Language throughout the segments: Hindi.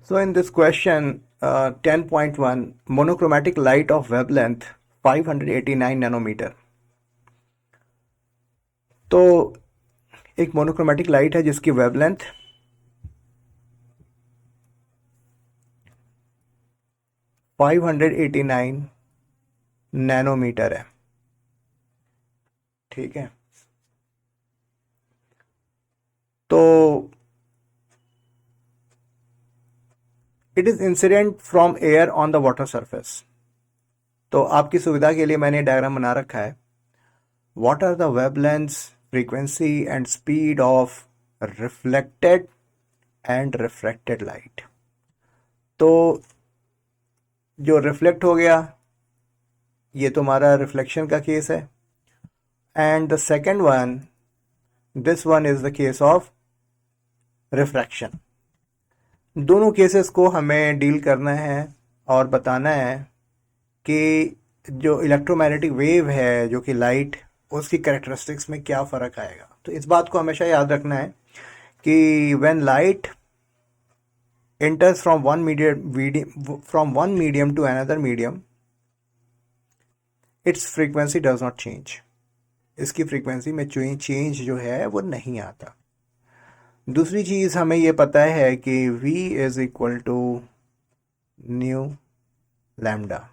So in this question 10.1, monochromatic light of wavelength 589 nanometer. तो एक मोनोक्रोमेटिक लाइट है जिसकी वेवलेंथ 589 नैनोमीटर है। ठीक है, तो it is incident from air on the water surface. तो आपकी सुविधा के लिए मैंने डायग्राम बना रखा है। What are the wavelengths, frequency and speed of reflected and refracted light. तो जो रिफ्लेक्ट हो गया ये तुम्हारा रिफ्लेक्शन का केस है, and the second one, this one is the case of refraction. दोनों केसेस को हमें डील करना है और बताना है कि जो इलेक्ट्रोमैग्नेटिक वेव है जो कि लाइट, उसकी कैरेक्टरिस्टिक्स में क्या फ़र्क आएगा। तो इस बात को हमेशा याद रखना है कि when light enters from one medium to another medium, its frequency does not change. इसकी फ्रीक्वेंसी में चेंज जो है वो नहीं आता। दूसरी चीज हमें ये पता है कि v is equal to nu lambda.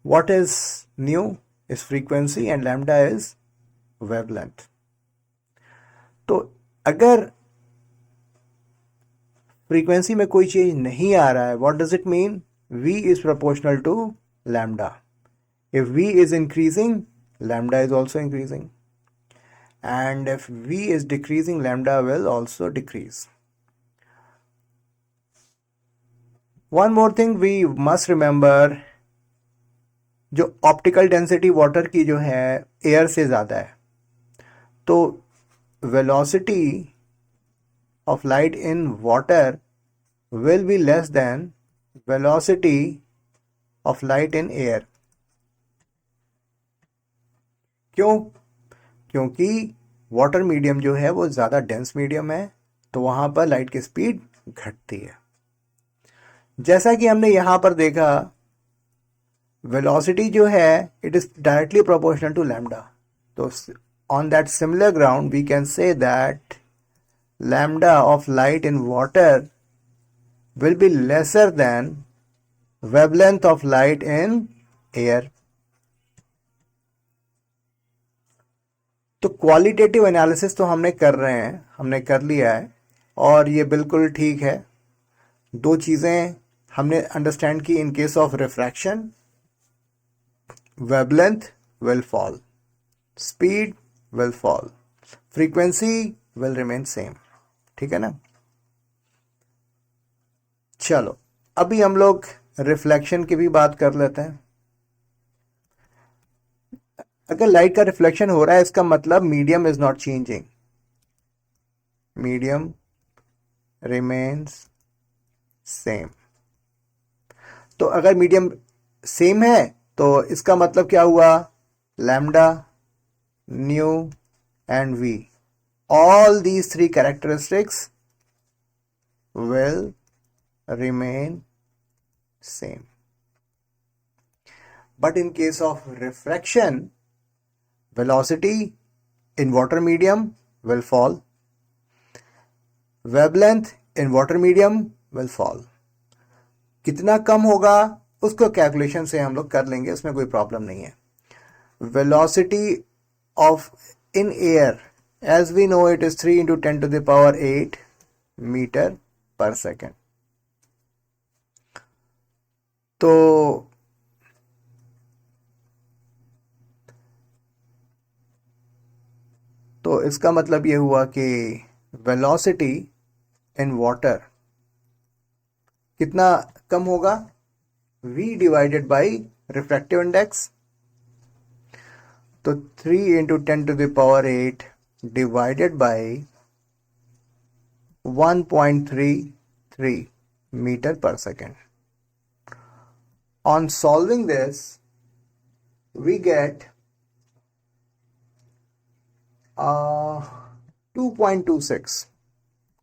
What is nu is frequency and lambda is wavelength. तो अगर फ्रीक्वेंसी में कोई चेंज नहीं आ रहा है, what does it mean? v is proportional to lambda. If v is increasing, lambda is also increasing, and if v is decreasing, lambda will also decrease. One more thing we must remember, जो ऑप्टिकल डेंसिटी वाटर की जो है एयर से ज़्यादा है, तो velocity of light in water will be less than velocity of light in air. क्यों? क्योंकि वाटर मीडियम जो है वो ज़्यादा डेंस मीडियम है, तो वहाँ पर लाइट की स्पीड घटती है। जैसा कि हमने यहाँ पर देखा, वेलोसिटी जो है it is directly proportional to lambda. तो on that similar ground we can say that lambda of light in water will be lesser than wavelength of light in air. तो क्वालिटेटिव एनालिसिस तो हमने कर रहे हैं, हमने कर लिया है और ये बिल्कुल ठीक है। दो चीज़ें हमने अंडरस्टैंड की। In case of refraction, wavelength will fall, speed will fall, frequency will remain same. ठीक है ना? चलो अभी हम लोग रिफ्लेक्शन की भी बात कर लेते हैं। अगर लाइट का रिफ्लेक्शन हो रहा है, इसका मतलब medium is not changing, medium remains same. तो अगर मीडियम सेम है तो इसका मतलब क्या हुआ? Lambda, nu and v, all these three characteristics will remain same. But in case of refraction, velocity in water medium will fall, wavelength in water medium will fall. कितना कम होगा उसको कैलकुलेशन से हम लोग कर लेंगे, उसमें कोई प्रॉब्लम नहीं है। Velocity of in air, as we know, it is 3 into 10 to the power 8 meter per second. तो इसका मतलब ये हुआ कि वेलोसिटी इन वाटर कितना कम होगा? v divided by refractive index. तो 3 into 10 to the power 8 divided by 1.33 meter per second. On solving this, we get 2.26.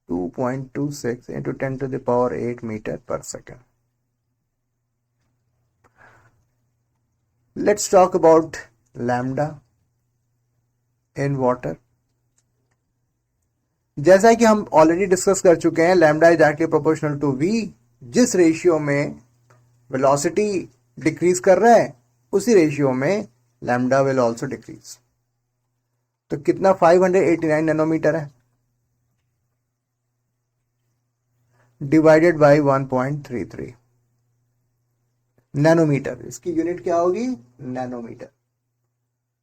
2.26 into 10 to the power 8 meter per second. Let's talk about lambda in water. जैसा कि हम ऑलरेडी डिस्कस कर चुके हैं, lambda is directly proportional to v. जिस रेशियो में वेलोसिटी डिक्रीज कर रहा है उसी रेशियो में लैम्डा विल ऑल्सो डिक्रीज. तो कितना 589 नैनोमीटर है डिवाइडेड बाय 1.33 नैनोमीटर. इसकी यूनिट क्या होगी? नैनोमीटर.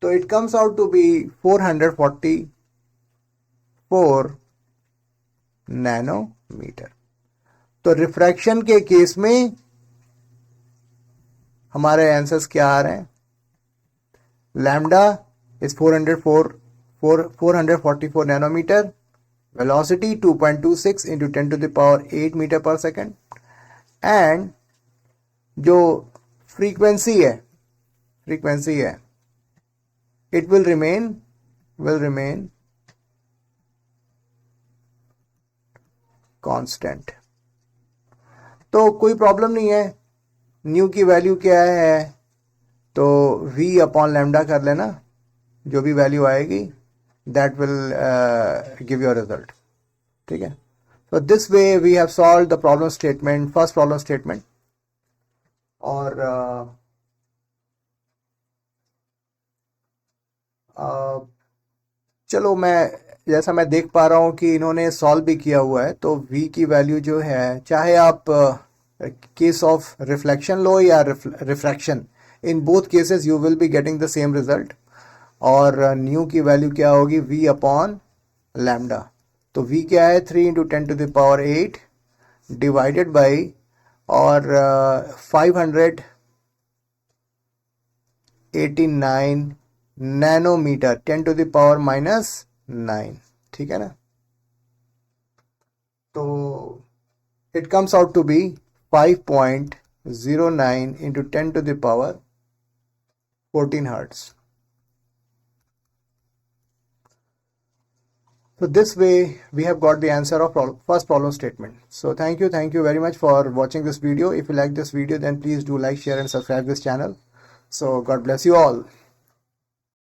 तो it comes out to be 444 nanometre. तो रिफ्रैक्शन के केस में हमारे आंसर्स क्या आ रहे हैं? Lambda is 444 nanometre, velocity 2.26 into 10 to the power 8 metre पर सेकेंड, एंड जो फ्रीक्वेंसी है इट विल रिमेन कांस्टेंट. तो कोई प्रॉब्लम नहीं है. न्यू की वैल्यू क्या है? तो v अपॉन लैम्डा कर लेना, जो भी वैल्यू आएगी that will give your result. ठीक है. So this way we have solved the problem statement, first problem statement. और चलो जैसा मैं देख पा रहा हूँ कि इन्होंने सॉल्व भी किया हुआ है. तो v की वैल्यू जो है, चाहे आप केस ऑफ रिफ्लेक्शन लो या refraction, in both cases you will be getting the same result. और न्यू की वैल्यू क्या होगी? v upon lambda. तो v क्या है? 3 into 10 to the power 8 divided by और 589 नैनोमीटर 10 to the power -9. ठीक है ना. तो it comes out to be 5.09 into 10 to the power 14 hertz. So this way we have got the answer of first problem statement. So thank you very much for watching this video. If you like this video, then please do like, share and subscribe this channel. So God bless you all.